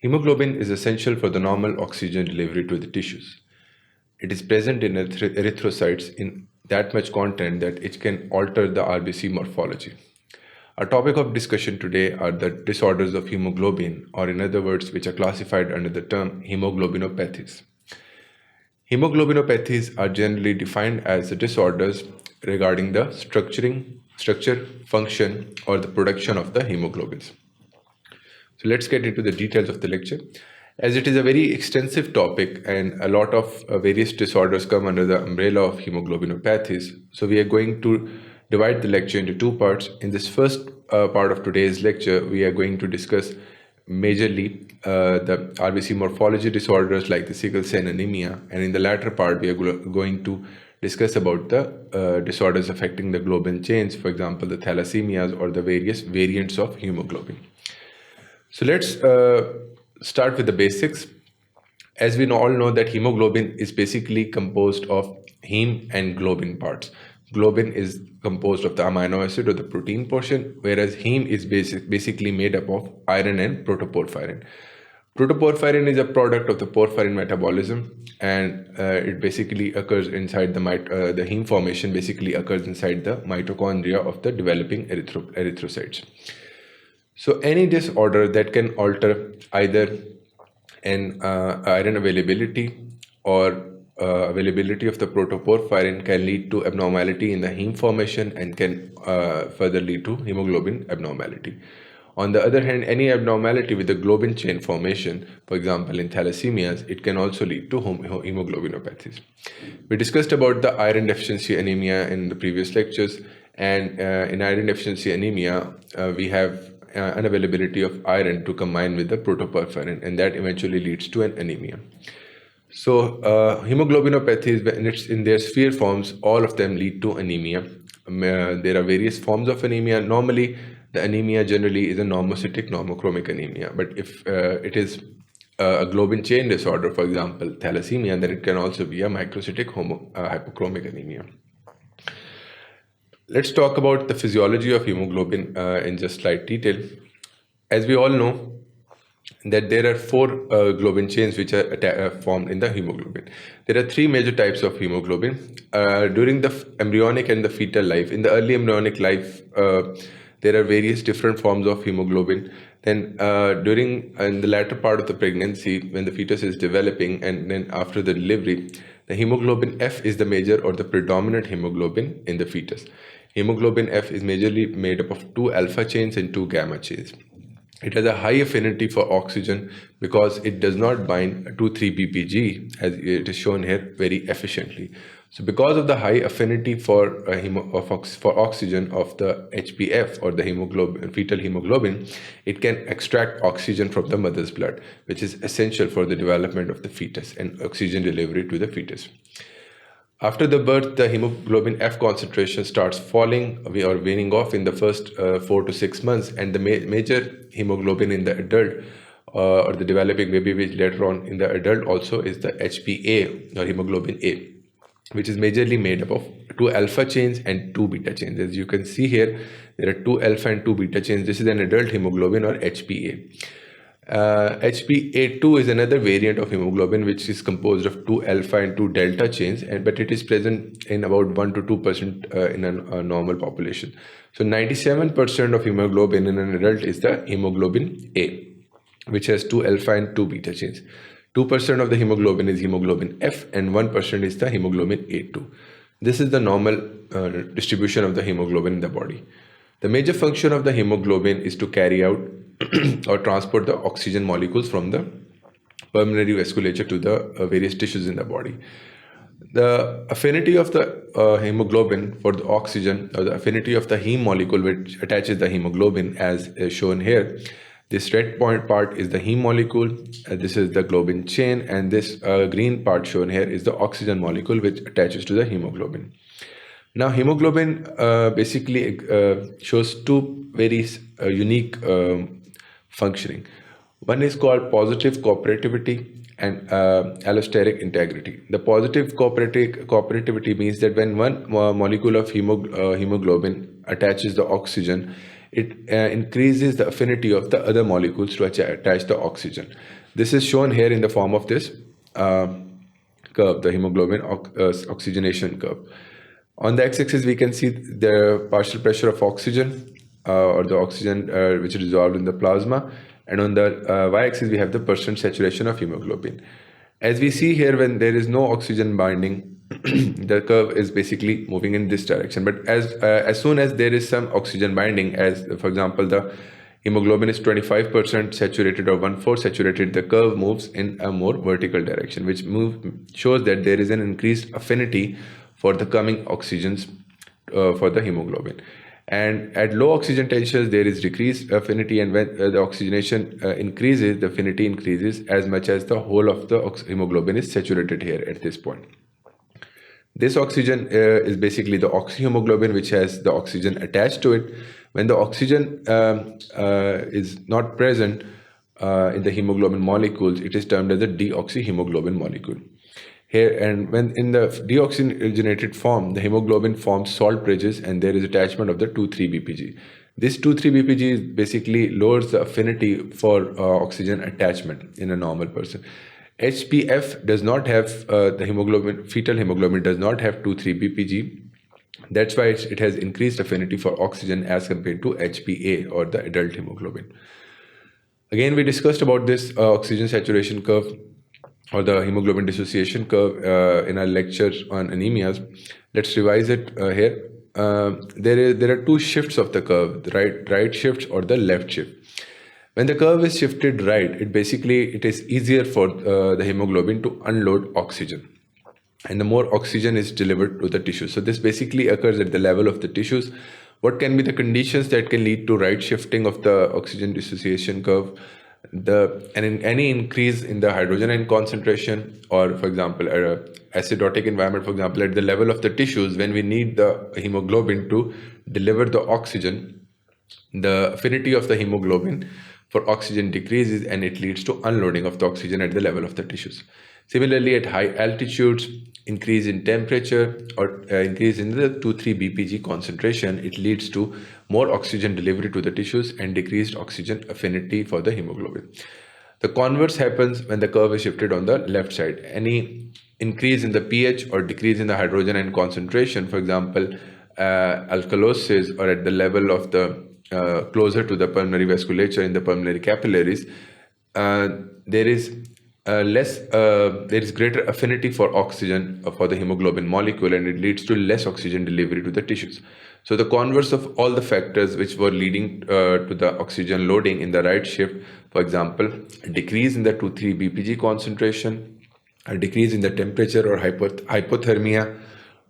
Hemoglobin is essential for the normal oxygen delivery to the tissues. It is present in erythrocytes in that much content that it can alter the RBC morphology. Our topic of discussion today are the disorders of hemoglobin, or in other words, which are classified under the term hemoglobinopathies. Hemoglobinopathies are generally defined as the disorders regarding the structure, function, or the production of the hemoglobins. So let's get into the details of the lecture. As it is a very extensive topic and a lot of various disorders come under the umbrella of hemoglobinopathies, so we are going to divide the lecture into two parts. In this first part of today's lecture, we are going to discuss majorly the RBC morphology disorders like the sickle cell anemia, and in the latter part, we are going to discuss about the disorders affecting the globin chains, for example, the thalassemias or the various variants of hemoglobin. So let's start with the basics. As we all know that hemoglobin is basically composed of heme and globin parts. Globin is composed of the amino acid or the protein portion, whereas heme is basically made up of iron and protoporphyrin. Protoporphyrin is a product of the porphyrin metabolism, and it basically occurs inside the heme formation basically occurs inside the mitochondria of the developing erythrocytes. So any disorder that can alter either an iron availability or availability of the protoporphyrin can lead to abnormality in the heme formation and can further lead to hemoglobin abnormality. On the other hand, any abnormality with the globin chain formation, for example in thalassemias, it can also lead to hemoglobinopathies. We discussed about the iron deficiency anemia in the previous lectures, and in iron deficiency anemia, we have unavailability of iron to combine with the protoporphyrin, and that eventually leads to an anemia. So hemoglobinopathies, when it's in their sphere forms, all of them lead to anemia. There are various forms of anemia. Normally, the anemia generally is a normocytic normochromic anemia, but if it is a globin chain disorder, for example, thalassemia, then it can also be a microcytic hypochromic anemia. Let's talk about the physiology of hemoglobin in just slight detail. As we all know, that there are four globin chains which are formed in the hemoglobin. There are three major types of hemoglobin. During the embryonic and the fetal life, in the early embryonic life, there are various different forms of hemoglobin. Then in the latter part of the pregnancy, when the fetus is developing, and then after the delivery, the hemoglobin F is the major or the predominant hemoglobin in the fetus. Hemoglobin F is majorly made up of 2 alpha chains and 2 gamma chains. It has a high affinity for oxygen because it does not bind to 3-BPG, as it is shown here, very efficiently. So because of the high affinity for oxygen of the HbF or the fetal hemoglobin, it can extract oxygen from the mother's blood, which is essential for the development of the fetus and oxygen delivery to the fetus. After the birth, the hemoglobin F concentration starts falling or waning off in the first 4 to 6 months, and the major hemoglobin in the adult or the developing baby, which later on in the adult also, is the HbA or hemoglobin A, which is majorly made up of 2 alpha chains and 2 beta chains. As you can see here, there are 2 alpha and 2 beta chains. This is an adult hemoglobin or HbA. HbA2 is another variant of hemoglobin which is composed of 2 alpha and 2 delta chains, but it is present in about 1 to 2% in a normal population. So 97% of hemoglobin in an adult is the hemoglobin A, which has 2 alpha and 2 beta chains. 2% of the hemoglobin is hemoglobin F, and 1% is the hemoglobin A2. This is the normal distribution of the hemoglobin in the body. The major function of the hemoglobin is to carry out or transport the oxygen molecules from the pulmonary vasculature to the various tissues in the body. The affinity of the hemoglobin for the oxygen, or the affinity of the heme molecule which attaches the hemoglobin, as shown here. This red point part is the heme molecule, this is the globin chain, and this green part shown here is the oxygen molecule which attaches to the hemoglobin. Now, hemoglobin basically shows two very unique functioning. One is called positive cooperativity and allosteric integrity. The positive cooperativity means that when one molecule of hemoglobin attaches the oxygen, it increases the affinity of the other molecules to attach the oxygen. This is shown here in the form of this curve, the hemoglobin oxygenation curve. On the x-axis, we can see the partial pressure of oxygen or the oxygen which is dissolved in the plasma. And on the y-axis, we have the percent saturation of hemoglobin. As we see here, when there is no oxygen binding, the curve is basically moving in this direction. But as soon as there is some oxygen binding, as for example, the hemoglobin is 25% saturated or 1/4 saturated, the curve moves in a more vertical direction, which shows that there is an increased affinity for the coming oxygens for the hemoglobin. And at low oxygen tensions, there is decreased affinity, and when the oxygenation increases, the affinity increases as much as the whole of the hemoglobin is saturated here at this point. This oxygen is basically the oxyhemoglobin, which has the oxygen attached to it. When the oxygen is not present in the hemoglobin molecules, it is termed as a deoxyhemoglobin molecule. Here, and when in the deoxygenated form, the hemoglobin forms salt bridges, and there is attachment of the 2,3-BPG. This 2,3-BPG basically lowers the affinity for oxygen attachment in a normal person. HPF does not have the hemoglobin, fetal hemoglobin does not have 2,3-BPG. That's why it has increased affinity for oxygen as compared to HPA or the adult hemoglobin. Again, we discussed about this oxygen saturation curve or the hemoglobin dissociation curve in our lecture on anemias. Let's revise it here. There are two shifts of the curve, the right shift or the left shift. When the curve is shifted right, it is easier for the hemoglobin to unload oxygen, and the more oxygen is delivered to the tissues. So this basically occurs at the level of the tissues. What can be the conditions that can lead to right shifting of the oxygen dissociation curve? Any increase in the hydrogen ion concentration, or for example, acidotic environment, for example, at the level of the tissues, when we need the hemoglobin to deliver the oxygen, the affinity of the hemoglobin for oxygen decreases, and it leads to unloading of the oxygen at the level of the tissues. Similarly, at high altitudes, increase in temperature or increase in the 2,3-BPG concentration, it leads to more oxygen delivery to the tissues and decreased oxygen affinity for the hemoglobin. The converse happens when the curve is shifted on the left side. Any increase in the pH or decrease in the hydrogen ion concentration, for example, alkalosis, or at the level of the closer to the pulmonary vasculature in the pulmonary capillaries, there is greater affinity for oxygen for the hemoglobin molecule, and it leads to less oxygen delivery to the tissues. So the converse of all the factors which were leading to the oxygen loading in the right shift, for example, a decrease in the 2,3-BPG concentration, a decrease in the temperature or hypothermia,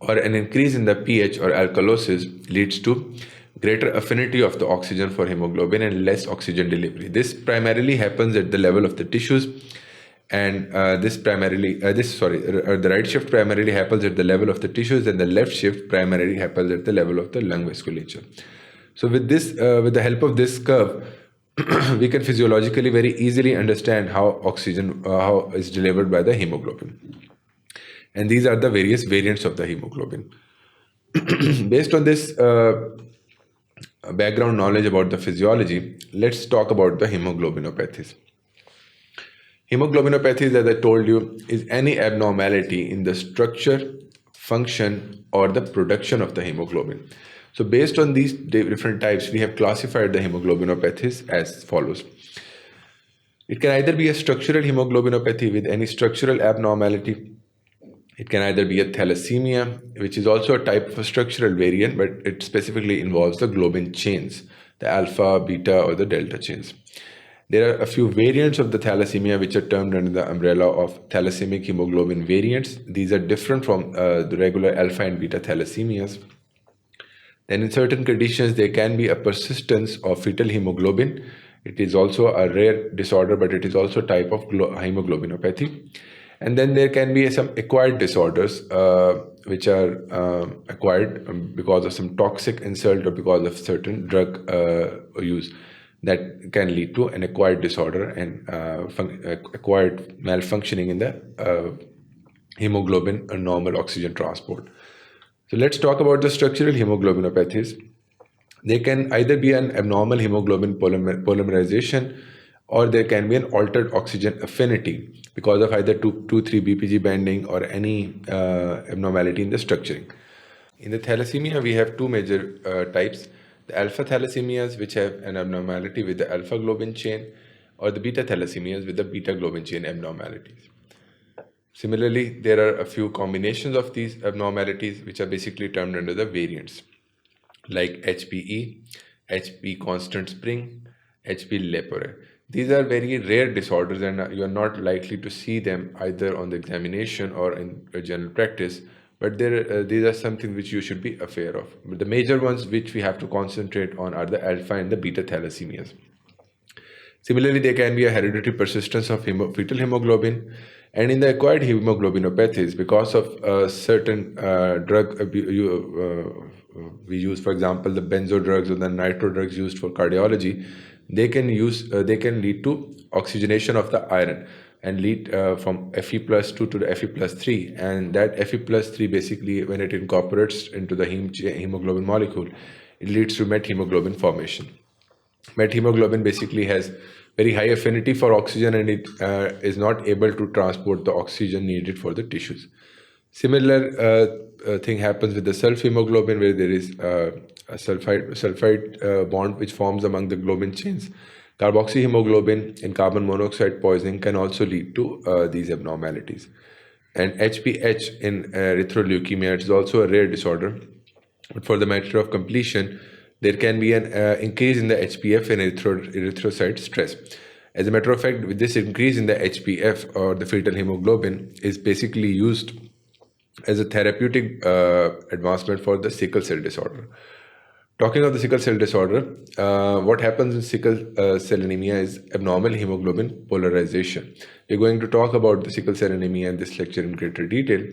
or an increase in the pH or alkalosis, leads to greater affinity of the oxygen for hemoglobin and less oxygen delivery. This primarily happens at the level of the tissues, and the right shift primarily happens at the level of the tissues, and the left shift primarily happens at the level of the lung vasculature. So with the help of this curve, we can physiologically very easily understand how oxygen how is delivered by the hemoglobin. And these are the various variants of the hemoglobin. Based on this background knowledge about the physiology, let's talk about the hemoglobinopathies. Hemoglobinopathies, as I told you, is any abnormality in the structure, function, or the production of the hemoglobin. So based on these different types, we have classified the hemoglobinopathies as follows. It can either be a structural hemoglobinopathy with any structural abnormality. It can either be a thalassemia, which is also a type of a structural variant, but it specifically involves the globin chains, the alpha, beta, or the delta chains. There are a few variants of the thalassemia which are termed under the umbrella of thalassemic hemoglobin variants. These are different from the regular alpha and beta thalassemias. Then in certain conditions, there can be a persistence of fetal hemoglobin. It is also a rare disorder, but it is also a type of hemoglobinopathy. And then there can be some acquired disorders which are acquired because of some toxic insult or because of certain drug use that can lead to an acquired disorder and acquired malfunctioning in the hemoglobin or normal oxygen transport. So let's talk about the structural hemoglobinopathies. They can either be an abnormal hemoglobin polymerization, or there can be an altered oxygen affinity because of either 2,3 BPG bending or any abnormality in the structuring. In the thalassemia, we have two major types: the alpha thalassemias, which have an abnormality with the alpha globin chain, or the beta thalassemias with the beta globin chain abnormalities. Similarly, there are a few combinations of these abnormalities which are basically termed under the variants, like HPE, HP constant spring, HP lepore. These are very rare disorders, and you are not likely to see them either on the examination or in general practice. But these are something which you should be aware of. But the major ones which we have to concentrate on are the alpha and the beta thalassemias. Similarly, there can be a hereditary persistence of fetal hemoglobin, and in the acquired hemoglobinopathies, because of certain we use, for example, the benzo drugs or the nitro drugs used for cardiology, they can lead to oxygenation of the iron and lead from Fe plus 2 to the Fe plus 3, and that Fe plus 3 basically, when it incorporates into the hemoglobin molecule, it leads to methemoglobin formation. Methemoglobin basically has very high affinity for oxygen, and it is not able to transport the oxygen needed for the tissues. Similar thing happens with the sulfhemoglobin, where there is a sulfide bond which forms among the globin chains. Carboxyhemoglobin and carbon monoxide poisoning can also lead to these abnormalities. And HPH in erythroleukemia, it is also a rare disorder. But for the matter of completion, there can be an increase in the HPF and erythrocyte stress. As a matter of fact, with this increase in the HPF, or the fetal hemoglobin, is basically used as a therapeutic advancement for the sickle cell disorder. Talking of the sickle cell disorder, what happens in sickle cell anemia is abnormal hemoglobin polarization. We're going to talk about the sickle cell anemia in this lecture in greater detail.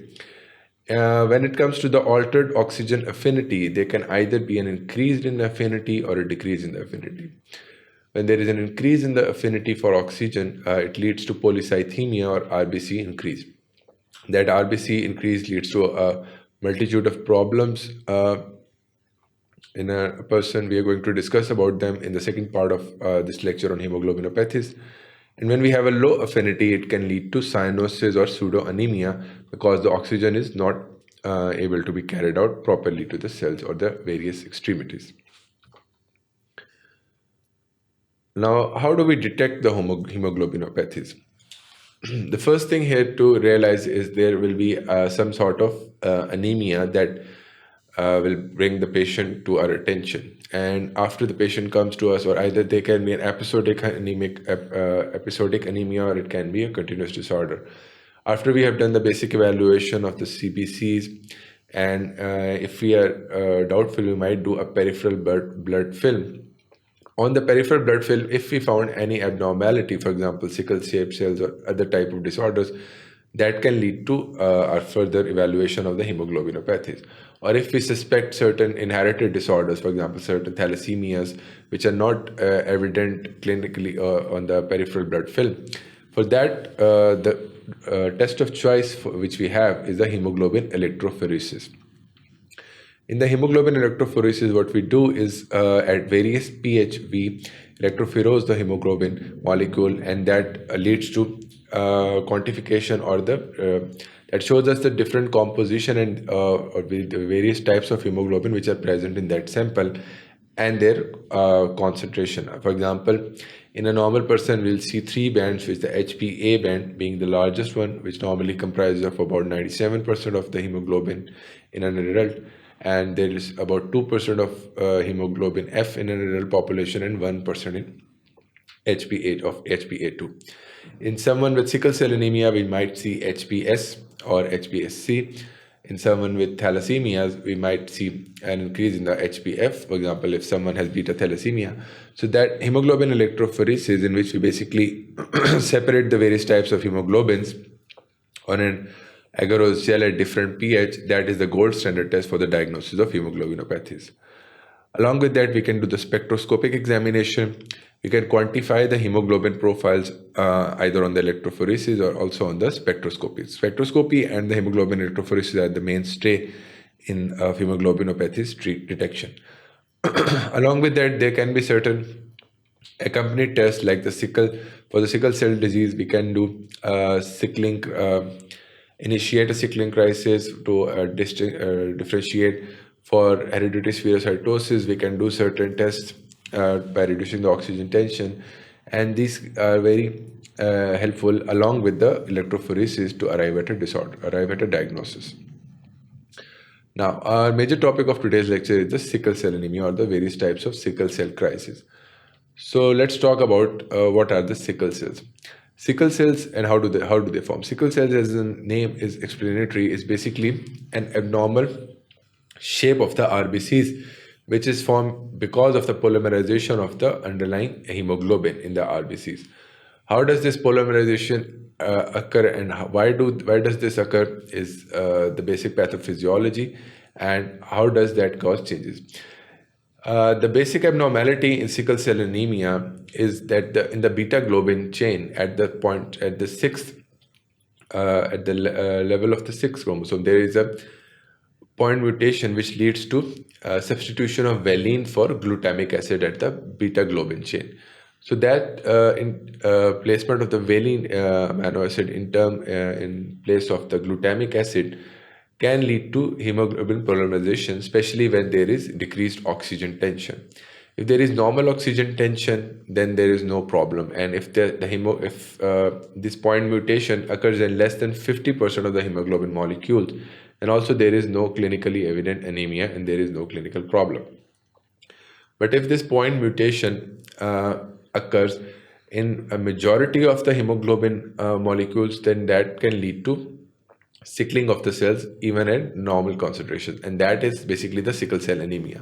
When it comes to the altered oxygen affinity, there can either be an increase in affinity or a decrease in the affinity. When there is an increase in the affinity for oxygen, it leads to polycythemia or RBC increase. That RBC increase leads to a multitude of problems in a person. We are going to discuss about them in the second part of this lecture on hemoglobinopathies. And when we have a low affinity, it can lead to cyanosis or pseudoanemia because the oxygen is not able to be carried out properly to the cells or the various extremities. Now, how do we detect the hemoglobinopathies? The first thing here to realize is there will be some sort of anemia that will bring the patient to our attention. And after the patient comes to us, or either they can be an episodic anemia, or it can be a continuous disorder. After we have done the basic evaluation of the CBCs, and if we are doubtful, we might do a peripheral blood film. On the peripheral blood film, if we found any abnormality, for example, sickle shaped cells or other type of disorders, that can lead to our further evaluation of the hemoglobinopathies. Or if we suspect certain inherited disorders, for example, certain thalassemias, which are not evident clinically on the peripheral blood film, for that, the test of choice which we have is the hemoglobin electrophoresis. In the hemoglobin electrophoresis, what we do is at various pH, we electrophorose the hemoglobin molecule, and that leads to quantification, or that shows us the different composition and the various types of hemoglobin which are present in that sample and their concentration. For example, in a normal person, we'll see three bands, with the HPA band being the largest one, which normally comprises of about 97% of the hemoglobin in an adult, and there is about 2% of hemoglobin F in an adult population and 1% in HPA of HPA2. In someone with sickle cell anemia, we might see HPS or HPSC. In someone with thalassemias, we might see an increase in the HPF, for example, if someone has beta thalassemia. So that hemoglobin electrophoresis, in which we basically separate the various types of hemoglobins on an agarose gel at different pH, that is the gold standard test for the diagnosis of hemoglobinopathies. Along with that, we can do the spectroscopic examination. We can quantify the hemoglobin profiles either on the electrophoresis or also on the spectroscopy. Spectroscopy and the hemoglobin electrophoresis are the mainstay in hemoglobinopathies detection. Along with that, there can be certain accompanied tests like the sickle. For the sickle cell disease, we can do sickling, initiate a sickling crisis to differentiate. For hereditary spherocytosis, we can do certain tests by reducing the oxygen tension, and these are very helpful along with the electrophoresis to arrive at a disorder, arrive at a diagnosis. Now, our major topic of today's lecture is the sickle cell anemia, or the various types of sickle cell crisis. So let's talk about what are the sickle cells. Sickle cells and how do they form? Sickle cells, as the name is explanatory, is basically an abnormal shape of the RBCs, which is formed because of the polymerization of the underlying hemoglobin in the RBCs. How does this polymerization occur, and why does this occur is the basic pathophysiology, and how does that cause changes. The basic abnormality in sickle cell anemia is that in the beta globin chain at the sixth level of the sixth chromosome, there is a point mutation which leads to substitution of valine for glutamic acid at the beta globin chain. So that placement of the valine amino acid in place of the glutamic acid can lead to hemoglobin polymerization, especially when there is decreased oxygen tension. If there is normal oxygen tension, then there is no problem. And if this point mutation occurs in less than 50% of the hemoglobin molecules, then also there is no clinically evident anemia and there is no clinical problem. But if this point mutation occurs in a majority of the hemoglobin molecules, then that can lead to sickling of the cells even at normal concentrations, and that is basically the sickle cell anemia.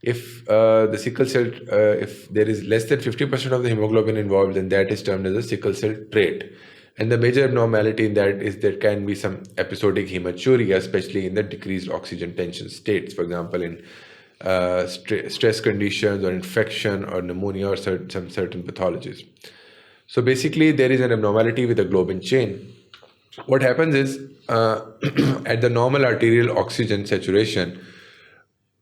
If the sickle cell, if there is less than 50% of the hemoglobin involved, then that is termed as a sickle cell trait. And the major abnormality in that is there can be some episodic hematuria, especially in the decreased oxygen tension states. For example, in stress conditions or infection or pneumonia or some certain pathologies. So basically, there is an abnormality with the globin chain. What happens is at the normal arterial oxygen saturation,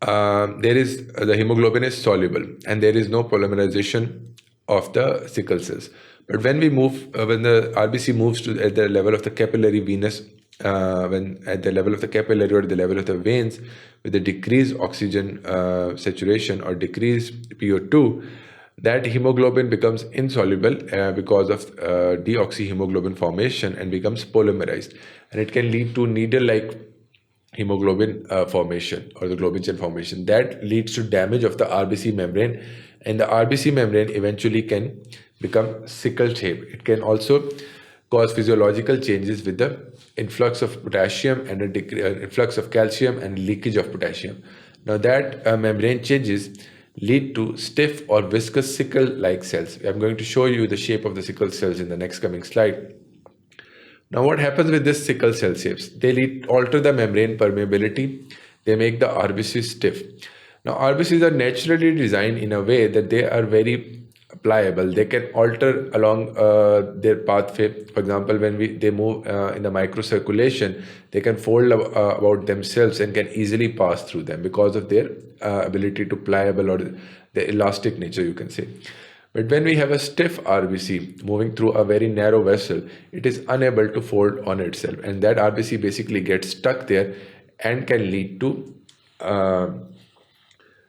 there is the hemoglobin is soluble and there is no polymerization of the sickle cells. But when when the RBC moves to at the level of the capillary venous, when at the level of the capillary or the level of the veins, with the decreased oxygen saturation or decreased PO2, that hemoglobin becomes insoluble because of deoxyhemoglobin formation and becomes polymerized, and it can lead to needle-like hemoglobin formation or the globin chain formation that leads to damage of the RBC membrane, and the RBC membrane eventually can become sickle shape. It can also cause physiological changes with the influx of potassium and influx of calcium and leakage of potassium. Now that membrane changes lead to stiff or viscous sickle-like cells. I'm going to show you the shape of the sickle cells in the next coming slide. Now what happens with this sickle cell shapes? They alter the membrane permeability. They make the RBCs stiff. Now RBCs are naturally designed in a way that they are very pliable. They can alter along their pathway. For example, when they move in the microcirculation, they can fold about themselves and can easily pass through them because of their ability to pliable or the elastic nature, you can say. But when we have a stiff RBC moving through a very narrow vessel, it is unable to fold on itself, and that RBC basically gets stuck there and can lead to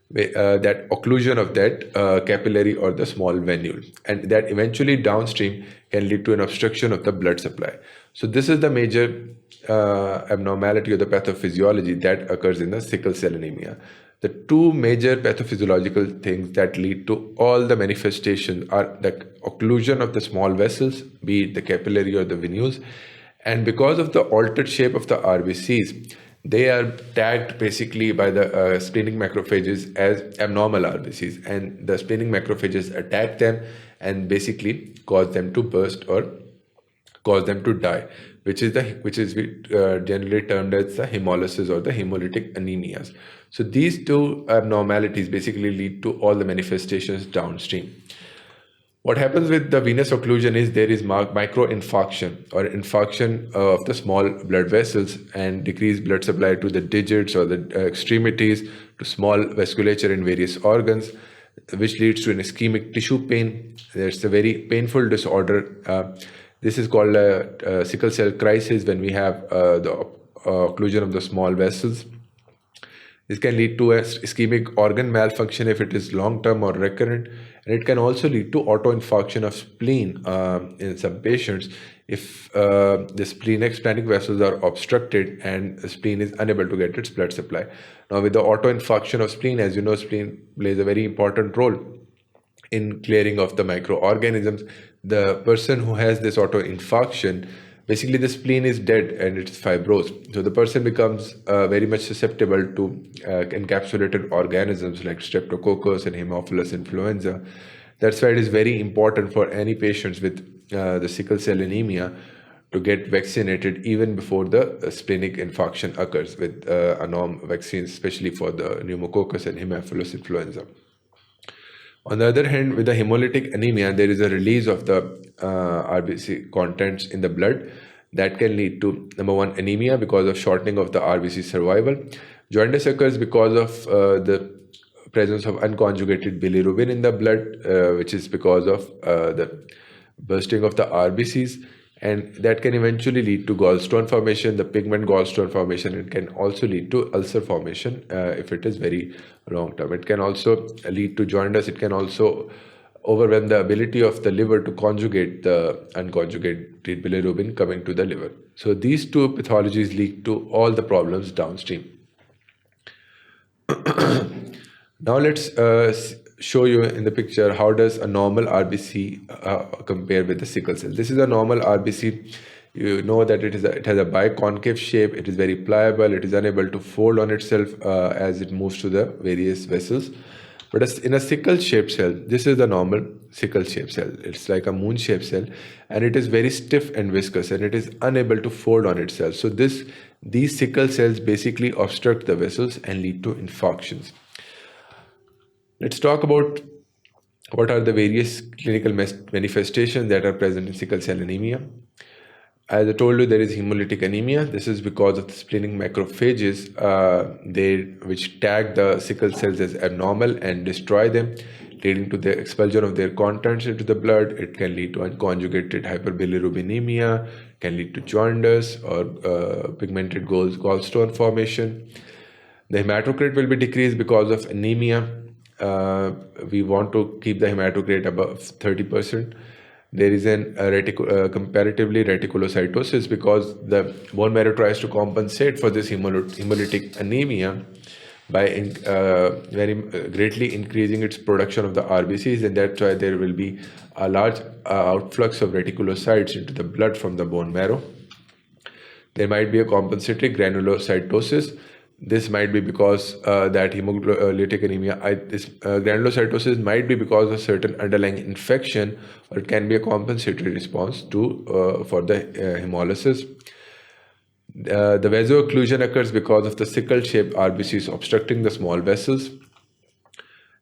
that occlusion of that capillary or the small venule, and that eventually downstream can lead to an obstruction of the blood supply. So this is the major abnormality of the pathophysiology that occurs in the sickle cell anemia. The two major pathophysiological things that lead to all the manifestations are the occlusion of the small vessels, be it the capillary or the venules, and because of the altered shape of the RBCs, they are tagged basically by the splenic macrophages as abnormal RBCs, and the splenic macrophages attack them and basically cause them to burst or cause them to die, which is generally termed as the hemolysis or the hemolytic anemias. So these two abnormalities basically lead to all the manifestations downstream. What happens with the venous occlusion is there is microinfarction or infarction of the small blood vessels and decreased blood supply to the digits or the extremities, to small vasculature in various organs, which leads to an ischemic tissue pain. There's a very painful disorder. This is called a sickle cell crisis when we have the occlusion of the small vessels. This can lead to a ischemic organ malfunction if it is long-term or recurrent, and it can also lead to autoinfarction of spleen in some patients if the splenic vessels are obstructed and the spleen is unable to get its blood supply. Now, with the autoinfarction of spleen, as you know, spleen plays a very important role in clearing of the microorganisms. The person who has this autoinfarction, basically the spleen is dead and it's fibrosed. So the person becomes very much susceptible to encapsulated organisms like streptococcus and Haemophilus influenza. That's why it is very important for any patients with the sickle cell anemia to get vaccinated even before the splenic infarction occurs with ANOM vaccines, especially for the pneumococcus and Haemophilus influenza. On the other hand, with the hemolytic anemia, there is a release of the RBC contents in the blood that can lead to, number one, anemia because of shortening of the RBC survival. Jaundice occurs because of the presence of unconjugated bilirubin in the blood, which is because of the bursting of the RBCs, and that can eventually lead to gallstone formation, the pigment gallstone formation. It can also lead to ulcer formation if it is very long term. It can also lead to jaundice. It can also overwhelm the ability of the liver to conjugate the unconjugated bilirubin coming to the liver. So these two pathologies lead to all the problems downstream. Now let's show you in the picture how does a normal RBC compare with the sickle cell. This is a normal RBC. You know that it has a biconcave shape. It is very pliable. It is unable to fold on itself as it moves to the various vessels. But in a sickle-shaped cell, this is the normal sickle-shaped cell. It's like a moon-shaped cell, and it is very stiff and viscous, and it is unable to fold on itself. So these sickle cells basically obstruct the vessels and lead to infarctions. Let's talk about what are the various clinical manifestations that are present in sickle cell anemia. As I told you, there is hemolytic anemia. This is because of the splenic macrophages which tag the sickle cells as abnormal and destroy them, leading to the expulsion of their contents into the blood. It can lead to unconjugated hyperbilirubinemia, can lead to jaundice or pigmented gallstone formation. The hematocrit will be decreased because of anemia. We want to keep the hematocrit above 30%. There is comparatively reticulocytosis because the bone marrow tries to compensate for this hemolytic anemia by greatly increasing its production of the RBCs, and that's why there will be a large outflux of reticulocytes into the blood from the bone marrow. There might be a compensatory granulocytosis. This might be because that hemolytic anemia, this granulocytosis might be because of certain underlying infection, or it can be a compensatory response for the hemolysis. The vasoocclusion occurs because of the sickle-shaped RBCs obstructing the small vessels.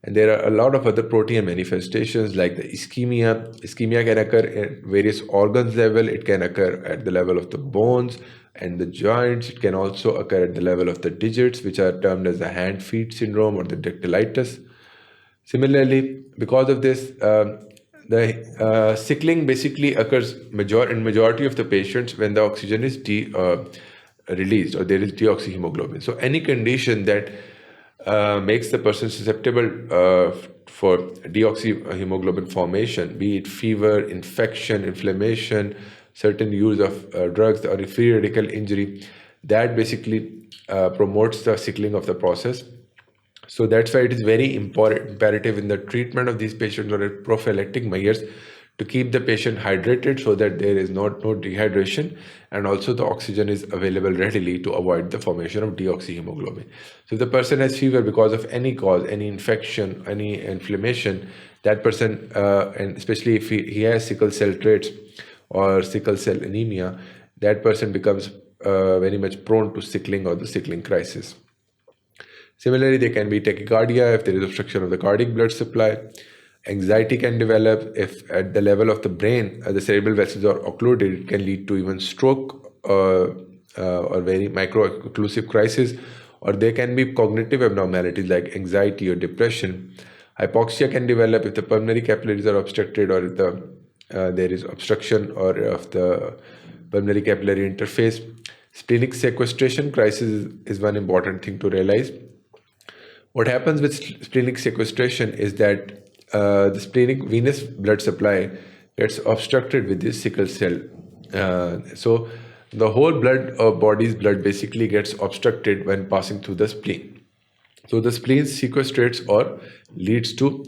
And there are a lot of other protein manifestations like the ischemia. Ischemia can occur at various organs level. It can occur at the level of the bones and the joints. It can also occur at the level of the digits, which are termed as the hand-feet syndrome or the dactylitis. Similarly, because of this, the sickling basically occurs in majority of the patients when the oxygen is released or there is deoxyhemoglobin. So any condition that makes the person susceptible for deoxyhemoglobin formation, be it fever, infection, inflammation, certain use of drugs or free radical injury, that basically promotes the sickling of the process. So that's why it is very imperative in the treatment of these patients or at prophylactic measures to keep the patient hydrated so that there is no dehydration, and also the oxygen is available readily to avoid the formation of deoxyhemoglobin. So if the person has fever because of any cause, any infection, any inflammation, that person, and especially if he has sickle cell traits or sickle cell anemia, that person becomes very much prone to sickling or the sickling crisis. Similarly, there can be tachycardia if there is obstruction of the cardiac blood supply. Anxiety can develop if at the level of the brain, the cerebral vessels are occluded. It can lead to even stroke or very micro-occlusive crisis, or there can be cognitive abnormalities like anxiety or depression. Hypoxia can develop if the pulmonary capillaries are obstructed, or if there is obstruction or of the pulmonary capillary interface. Splenic sequestration crisis is one important thing to realize. What happens with splenic sequestration is that the splenic venous blood supply gets obstructed with this sickle cell. So the whole blood or body's blood basically gets obstructed when passing through the spleen. So the spleen sequestrates or leads to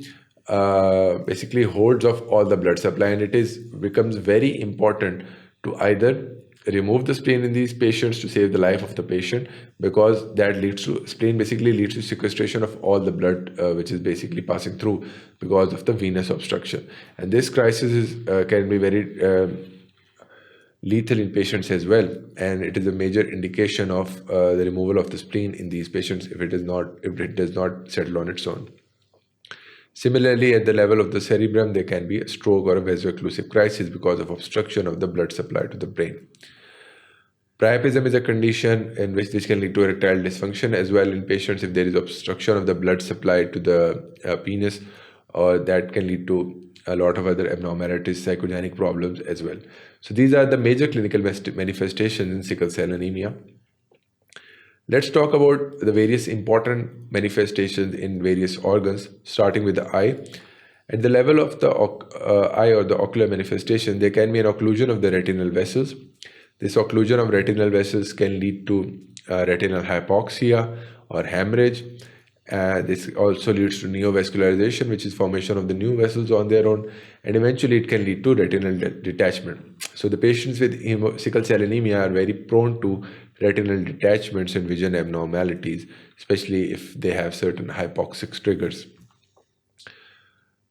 basically holds of all the blood supply, and becomes very important to either remove the spleen in these patients to save the life of the patient, because that leads to spleen basically leads to sequestration of all the blood which is basically passing through because of the venous obstruction. And this can be very lethal in patients as well, and it is a major indication of the removal of the spleen in these patients if it does not settle on its own. Similarly, at the level of the cerebrum, there can be a stroke or a vaso-occlusive crisis because of obstruction of the blood supply to the brain. Priapism is a condition in which this can lead to erectile dysfunction as well in patients if there is obstruction of the blood supply to the penis, or that can lead to a lot of other abnormalities, psychogenic problems as well. So these are the major clinical manifestations in sickle cell anemia. Let's talk about the various important manifestations in various organs, starting with the eye. At the level of the eye or the ocular manifestation, there can be an occlusion of the retinal vessels. This occlusion of retinal vessels can lead to retinal hypoxia or hemorrhage. This also leads to neovascularization, which is formation of the new vessels on their own, and eventually it can lead to retinal detachment. So the patients with sickle cell anemia are very prone to retinal detachments and vision abnormalities, especially if they have certain hypoxic triggers.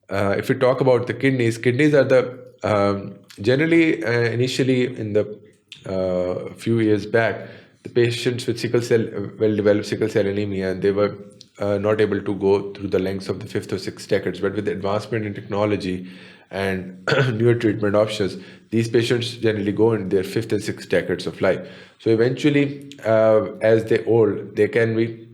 If we talk about the kidneys are the generally initially in the few years back, the patients with well-developed sickle cell anemia, they were not able to go through the lengths of the 5th or 6th decades. But with the advancement in technology and newer treatment options, these patients generally go in their 5th and 6th decades of life. So eventually, as they old, there can be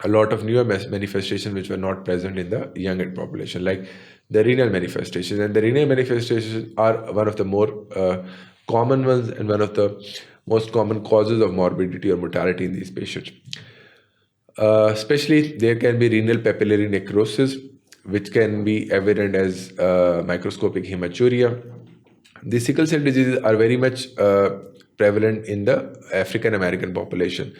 a lot of newer manifestations which were not present in the younger population, like the renal manifestations. And the renal manifestations are one of the more common ones and one of the most common causes of morbidity or mortality in these patients. Especially there can be renal papillary necrosis, which can be evident as microscopic hematuria. The sickle cell diseases are very much prevalent in the African American population.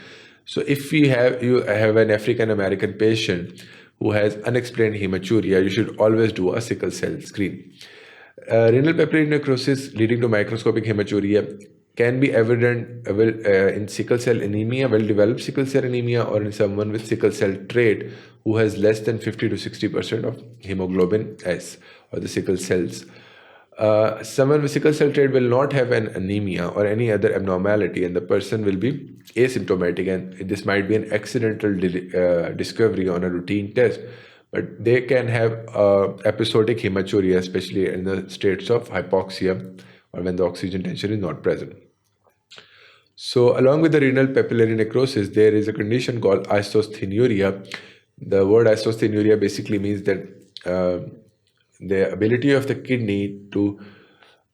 So if you have an African American patient who has unexplained hematuria, you should always do a sickle cell screen. Renal papillary necrosis leading to microscopic hematuria can be evident in sickle cell anemia, well-developed sickle cell anemia, or in someone with sickle cell trait who has less than 50 to 60% of hemoglobin S, or the sickle cells. Someone with sickle cell trait will not have an anemia or any other abnormality, and the person will be asymptomatic, and this might be an accidental discovery on a routine test, but they can have episodic hematuria, especially in the states of hypoxia or when the oxygen tension is not present. So along with the renal papillary necrosis, there is a condition called isosthenuria. The word isosthenuria basically means that the ability of the kidney to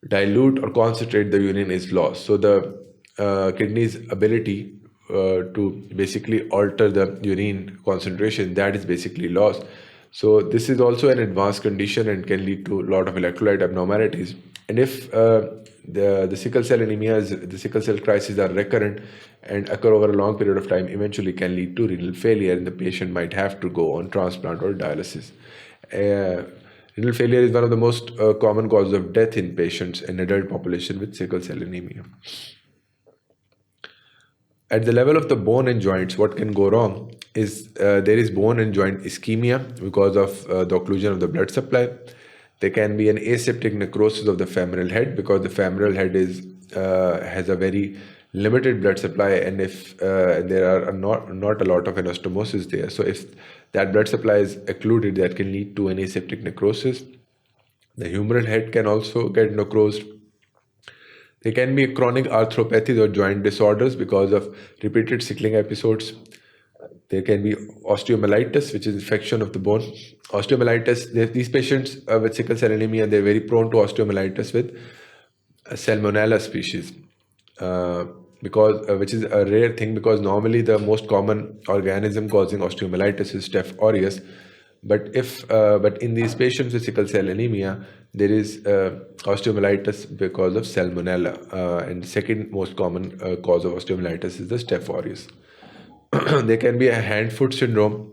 dilute or concentrate the urine is lost. So the kidney's ability to basically alter the urine concentration, that is basically lost. So this is also an advanced condition and can lead to a lot of electrolyte abnormalities. And if the sickle cell anemias, the sickle cell crises are recurrent and occur over a long period of time, eventually can lead to renal failure, and the patient might have to go on transplant or dialysis. Renal failure is one of the most common causes of death in patients in adult population with sickle cell anemia. At the level of the bone and joints, what can go wrong is there is bone and joint ischemia because of the occlusion of the blood supply. There can be an aseptic necrosis of the femoral head because the femoral head has a very limited blood supply, and if there are not a lot of anastomosis there. So if that blood supply is occluded, that can lead to an aseptic necrosis. The humeral head can also get necrosed. There can be chronic arthropathies or joint disorders because of repeated sickling episodes. There can be osteomyelitis, which is infection of the bone. Osteomyelitis, these patients with sickle cell anemia, they're very prone to osteomyelitis with Salmonella species, because which is a rare thing, because normally the most common organism causing osteomyelitis is Staph aureus. But in these patients with sickle cell anemia, there is osteomyelitis because of Salmonella, and the second most common cause of osteomyelitis is the Staph aureus. There can be a hand-foot syndrome,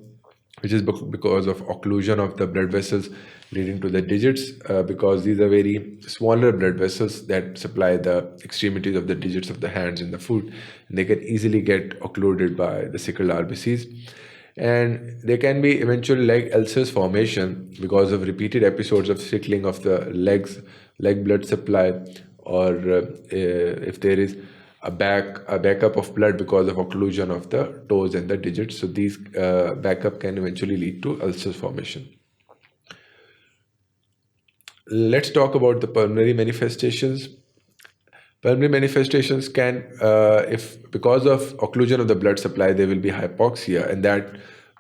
which is because of occlusion of the blood vessels leading to the digits, because these are very smaller blood vessels that supply the extremities of the digits of the hands and the foot, and they can easily get occluded by the sickle RBCs. And there can be eventual leg ulcers formation because of repeated episodes of sickling of the leg blood supply, or if there is a backup of blood because of occlusion of the toes and the digits. So these backup can eventually lead to ulcers formation. Let's talk about the pulmonary manifestations. Pulmonary manifestations can, if because of occlusion of the blood supply, there will be hypoxia, and that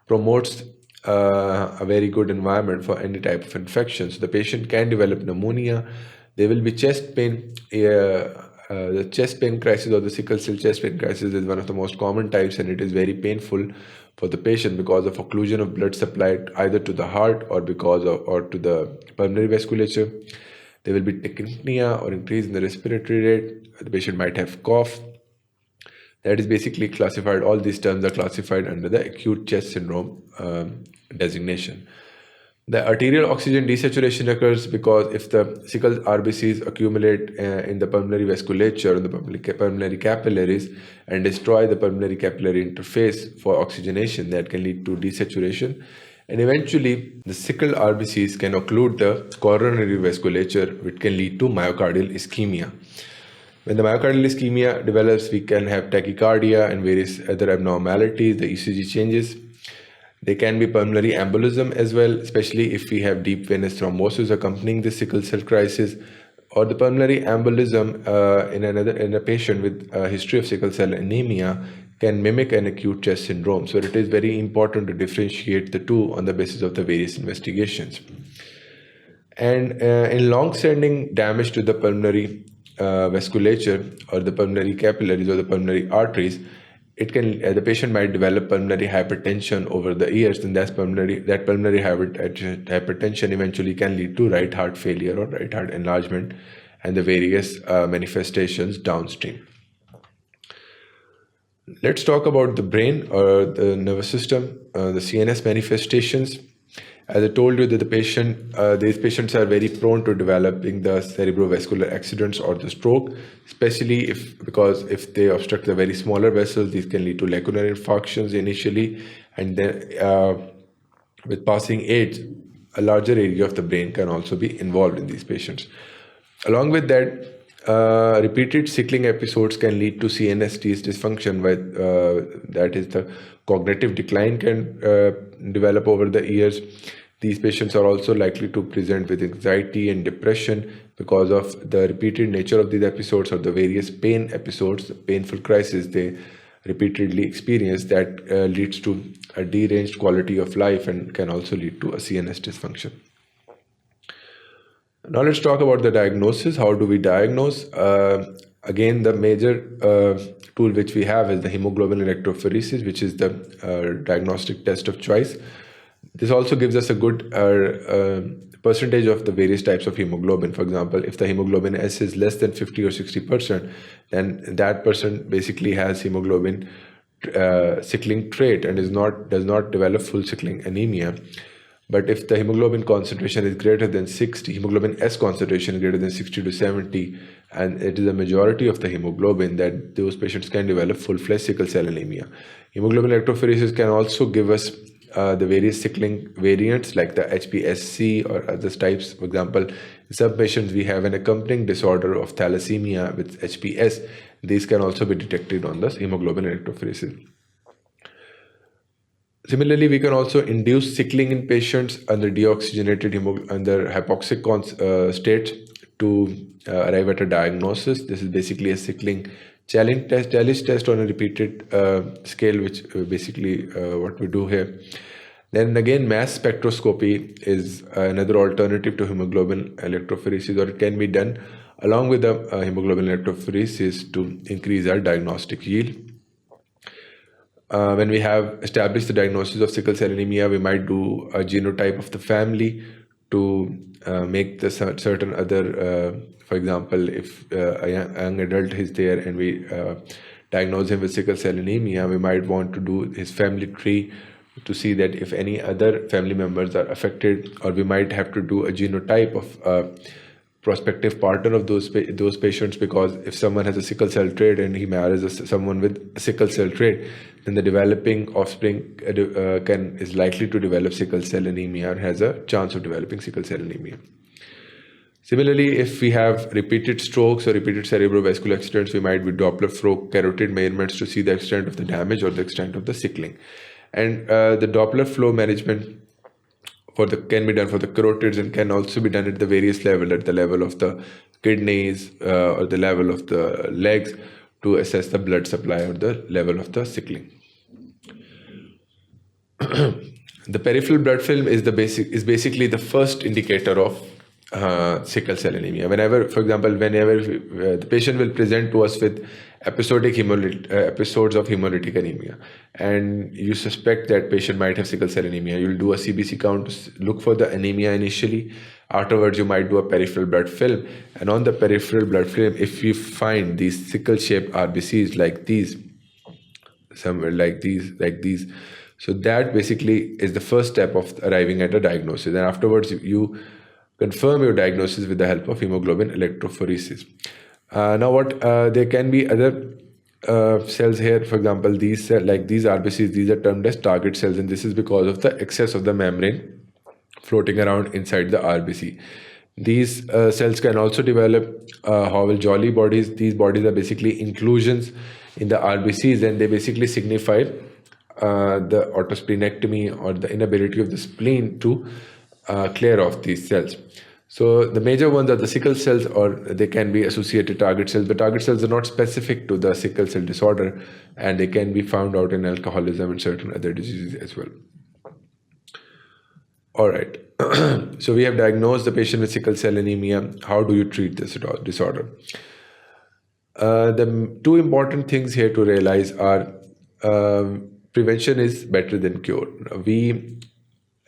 promotes a very good environment for any type of infection. So the patient can develop pneumonia. There will be chest pain. The chest pain crisis, or the sickle cell chest pain crisis, is one of the most common types, and it is very painful for the patient because of occlusion of blood supply either to the heart or to the pulmonary vasculature. There will be tachypnea or increase in the respiratory rate. The patient might have cough. That is basically classified. All these terms are classified under the acute chest syndrome designation. The arterial oxygen desaturation occurs because if the sickle RBCs accumulate in the pulmonary vasculature, in the pulmonary capillaries, and destroy the pulmonary capillary interface for oxygenation, that can lead to desaturation. And eventually, the sickle RBCs can occlude the coronary vasculature, which can lead to myocardial ischemia. When the myocardial ischemia develops, we can have tachycardia and various other abnormalities, the ECG changes. There can be pulmonary embolism as well, especially if we have deep venous thrombosis accompanying the sickle cell crisis, or the pulmonary embolism in a patient with a history of sickle cell anemia can mimic an acute chest syndrome. So it is very important to differentiate the two on the basis of the various investigations. And in long-standing damage to the pulmonary vasculature, or the pulmonary capillaries, or the pulmonary arteries, it can the patient might develop pulmonary hypertension over the years, and that pulmonary hypertension eventually can lead to right heart failure or right heart enlargement and the various manifestations downstream. Let's talk about the brain or the nervous system, the CNS manifestations. As I told you that these patients are very prone to developing the cerebrovascular accidents or the stroke, especially if they obstruct the very smaller vessels. These can lead to lacunar infarctions initially, and then with passing age, a larger area of the brain can also be involved in these patients. Along with that, repeated sickling episodes can lead to CNS dysfunction, that is, the cognitive decline can develop over the years. These patients are also likely to present with anxiety and depression because of the repeated nature of these episodes, or the various pain episodes, the painful crises they repeatedly experience, that leads to a deranged quality of life and can also lead to a CNS dysfunction. Now let's talk about the diagnosis. How do we diagnose? Again, the major tool which we have is the hemoglobin electrophoresis, which is the diagnostic test of choice. This also gives us a good percentage of the various types of hemoglobin. For example, if the hemoglobin S is less than 50 or 60%, then that person basically has hemoglobin sickling trait and does not develop full sickling anemia. But if the hemoglobin concentration is greater than 60, hemoglobin S concentration is greater than 60 to 70, and it is a majority of the hemoglobin, that those patients can develop full-fledged sickle cell anemia. Hemoglobin electrophoresis can also give us the various sickling variants like the HPSC or other types. For example, in some patients we have an accompanying disorder of thalassemia with HPS. These can also be detected on the hemoglobin electrophoresis. Similarly, we can also induce sickling in patients under under hypoxic states to arrive at a diagnosis. This is basically a sickling challenge test on a repeated scale, which basically what we do here. Then again, mass spectroscopy is another alternative to hemoglobin electrophoresis, or it can be done along with the hemoglobin electrophoresis to increase our diagnostic yield. When we have established the diagnosis of sickle cell anemia, we might do a genotype of the family to make the certain other, for example, if a young adult is there and we diagnose him with sickle cell anemia, we might want to do his family tree to see that if any other family members are affected, or we might have to do a genotype of prospective partner of those patients, because if someone has a sickle cell trait and he marries someone with a sickle cell trait, then the developing offspring is likely to develop sickle cell anemia or has a chance of developing sickle cell anemia. Similarly, if we have repeated strokes or repeated cerebrovascular accidents, we might do Doppler flow carotid measurements to see the extent of the damage or the extent of the sickling. And the Doppler flow management can be done for the carotids and can also be done at the various level, at the level of the kidneys or the level of the legs, to assess the blood supply or the level of the sickling. The peripheral blood film is basically the first indicator of sickle cell anemia. For example, whenever the patient will present to us with episodic episodes of hemolytic anemia, and you suspect that patient might have sickle cell anemia, you'll do a CBC count to look for the anemia initially. Afterwards, you might do a peripheral blood film, and on the peripheral blood film, if you find these sickle-shaped RBCs like these, somewhere like these, so that basically is the first step of arriving at a diagnosis. And afterwards, you confirm your diagnosis with the help of hemoglobin electrophoresis. Now, there can be other cells here. For example, these RBCs, these are termed as target cells, and this is because of the excess of the membrane floating around inside the RBC. These cells can also develop Howell-Jolly bodies. These bodies are basically inclusions in the RBCs, and they basically signify the autosplenectomy or the inability of the spleen to clear off these cells. So the major ones are the sickle cells, or they can be associated target cells. But target cells are not specific to the sickle cell disorder, and they can be found out in alcoholism and certain other diseases as well. All right. So we have diagnosed the patient with sickle cell anemia. How do you treat this disorder? The two important things here to realize are prevention is better than cure. We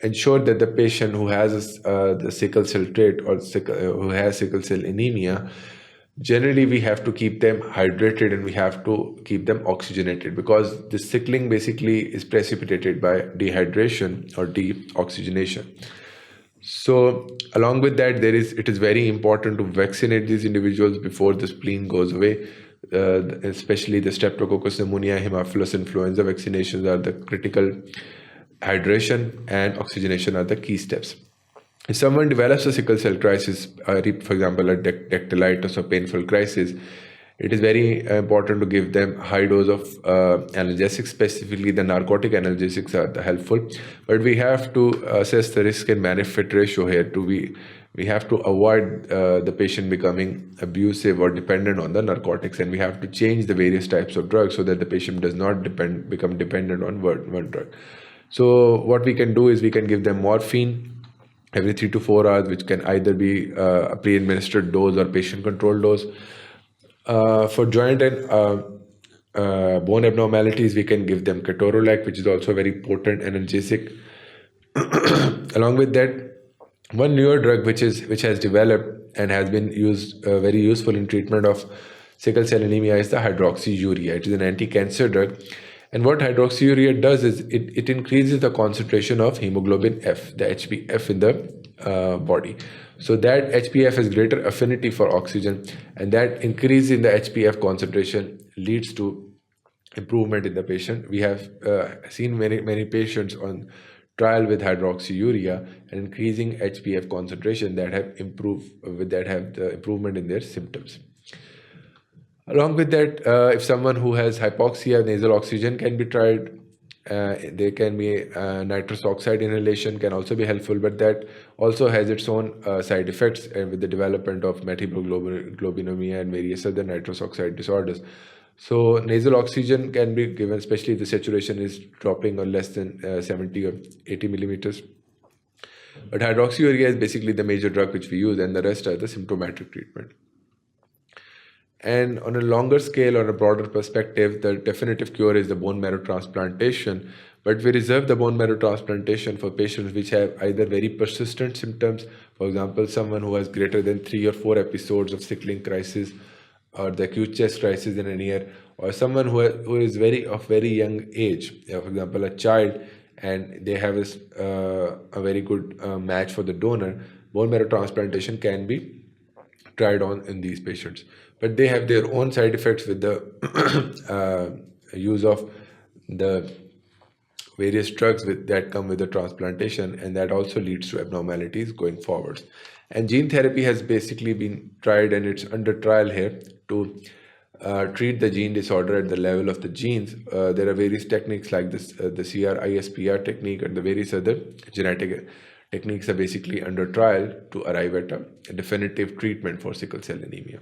ensure that the patient who has the sickle cell trait or who has sickle cell anemia, generally we have to keep them hydrated and we have to keep them oxygenated, because the sickling basically is precipitated by dehydration or deoxygenation. So along with that, it is very important to vaccinate these individuals before the spleen goes away. Especially the Streptococcus pneumoniae, Haemophilus influenza vaccinations are the critical. Hydration and oxygenation are the key steps. If someone develops a sickle cell crisis, for example, a dactylitis or painful crisis, it is very important to give them high dose of analgesics. Specifically, the narcotic analgesics are helpful. But we have to assess the risk and benefit ratio here. We have to avoid the patient becoming abusive or dependent on the narcotics, and we have to change the various types of drugs so that the patient does not become dependent on one drug. So what we can do is we can give them morphine every 3 to 4 hours, which can either be a pre-administered dose or patient-controlled dose. For joint and bone abnormalities, we can give them ketorolac, which is also a very potent analgesic. Along with that, one newer drug which has developed and has been used very useful in treatment of sickle cell anemia is the hydroxyurea. It is an anti-cancer drug. And what hydroxyurea does is it increases the concentration of hemoglobin F, the HbF in the body. So that HbF has greater affinity for oxygen, and that increase in the HbF concentration leads to improvement in the patient. We have seen many patients on trial with hydroxyurea and increasing HbF concentration that have the improvement in their symptoms. Along with that, if someone who has hypoxia, nasal oxygen can be tried. There can be nitrous oxide inhalation can also be helpful, but that also has its own side effects with the development of methemoglobinemia and various other nitrous oxide disorders. So nasal oxygen can be given, especially if the saturation is dropping or less than 70 or 80 millimeters. But hydroxyurea is basically the major drug which we use, and the rest are the symptomatic treatment. And on a longer scale or a broader perspective, the definitive cure is the bone marrow transplantation. But we reserve the bone marrow transplantation for patients which have either very persistent symptoms, for example, someone who has greater than 3 or 4 episodes of sickling crisis or the acute chest crisis in a year, or someone who is very young age, for example, a child, and they have a very good match for the donor. Bone marrow transplantation can be tried on in these patients, but they have their own side effects with the use of the various drugs that come with the transplantation, and that also leads to abnormalities going forwards. And gene therapy has basically been tried, and it's under trial here to treat the gene disorder at the level of the genes. There are various techniques like this, the CRISPR technique, and the various other genetic techniques are basically under trial to arrive at a definitive treatment for sickle cell anemia.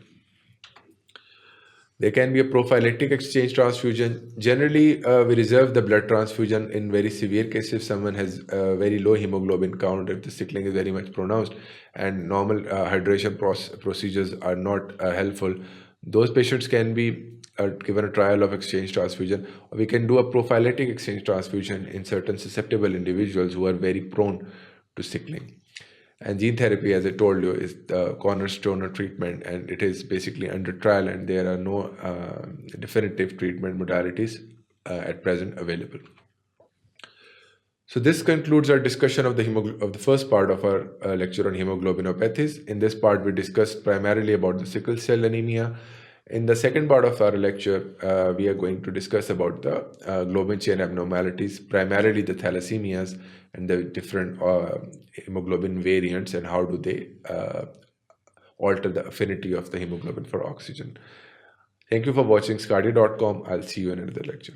There can be a prophylactic exchange transfusion. Generally, we reserve the blood transfusion in very severe cases. If someone has a very low hemoglobin count, if the sickling is very much pronounced, and normal hydration procedures are not helpful, those patients can be given a trial of exchange transfusion. We can do a prophylactic exchange transfusion in certain susceptible individuals who are very prone to sickling. And gene therapy, as I told you, is the cornerstone of treatment, and it is basically under trial, and there are no definitive treatment modalities at present available. So this concludes our discussion of the first part of our lecture on hemoglobinopathies. In this part, we discussed primarily about the sickle cell anemia. In the second part of our lecture, we are going to discuss about the globin chain abnormalities, primarily the thalassemias and the different hemoglobin variants, and how do they alter the affinity of the hemoglobin for oxygen. Thank you for watching sqadia.com. I'll see you in another lecture.